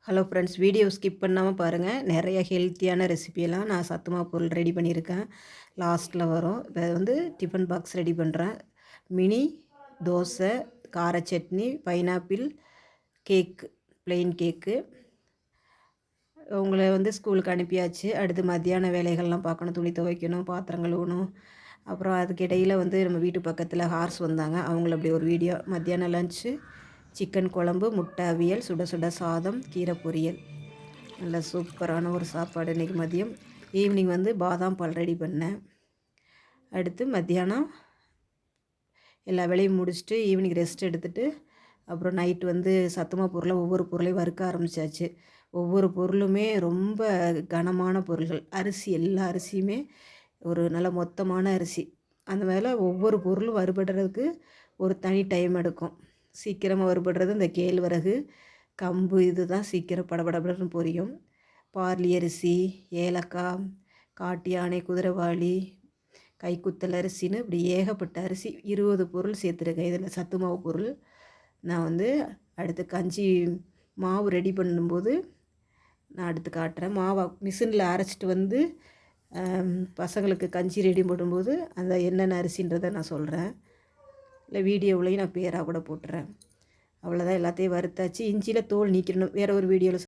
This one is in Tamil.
ஹலோ ஃப்ரெண்ட்ஸ், வீடியோ ஸ்கிப் பண்ணாமல் பாருங்கள். நிறைய ஹெல்த்தியான ரெசிபியெல்லாம் நான் சத்துமாவு பொருள் ரெடி பண்ணியிருக்கேன். லாஸ்ட்டில் வரும். இப்போ வந்து டிஃபன் பாக்ஸ் ரெடி பண்ணுறேன். மினி தோசை, கார சட்னி, பைனாப்பிள் கேக்கு, ப்ளெயின் கேக்கு. உங்களை வந்து ஸ்கூலுக்கு அனுப்பியாச்சு. அடுத்து மத்தியான வேலைகள்லாம் பார்க்கணும். துணி துவைக்கணும், பாத்திரம் கழுவணும். அப்புறம் அதுக்கிடையில் வந்து நம்ம வீட்டு பக்கத்தில் ஹார்ஸ் வந்தாங்க. அவங்கள அப்படி ஒரு வீடியோ. மத்தியானம் லன்ச்சு சிக்கன் குழம்பு, முட்டை அவியல், சுட சுட சாதம், கீரை பொரியல். நல்ல சூப்பரான ஒரு சாப்பாடு இன்றைக்கி மதியம். ஈவினிங் வந்து பாதாம் பால் ரெடி பண்ணேன். அடுத்து மத்தியானம் எல்லா வேலையும் முடிச்சுட்டு ஈவினிங் ரெஸ்ட் எடுத்துகிட்டு அப்புறம் நைட்டு வந்து சத்துமாவு பொருளை ஒவ்வொரு பொருளையும் வறுக்க ஆரம்பித்தாச்சு. ஒவ்வொரு பொருளுமே ரொம்ப கனமான பொருள்கள். அரிசி எல்லா அரிசியுமே ஒரு நல்ல மொத்தமான அரிசி. அந்த மேலே ஒவ்வொரு பொருளும் வறுபடுறதுக்கு ஒரு தனி டைம் எடுக்கும். சீக்கிரமாக வறுபடுறது இந்த கேழ்வரகு, கம்பு, இது தான் சீக்கிரம் படபடபடன்னு பொரியும். பார்லி அரிசி, ஏலக்காய், காட்டு யானை, குதிரைவாளி, கைக்குத்தல் அரிசின்னு இப்படி ஏகப்பட்ட அரிசி 20 பொருள் சேர்த்துருக்கேன் இதில் சத்து மாவு பொருள். நான் வந்து அடுத்து கஞ்சி மாவு ரெடி பண்ணும்போது நான் அடுத்து காட்டுறேன். மாவை மிஷினில் அரைச்சிட்டு வந்து பசங்களுக்கு கஞ்சி ரெடி பண்ணும்போது அந்த என்னென்ன அரிசின்றதை நான் சொல்கிறேன். இல்லை வீடியோவிலையும் நான் பேராக கூட போட்டுறேன். அவ்வளோதான், எல்லாத்தையும் வறுத்தாச்சு. இஞ்சியில் தோல் நீக்கிடணும். வேறு ஒரு வீடியோவில்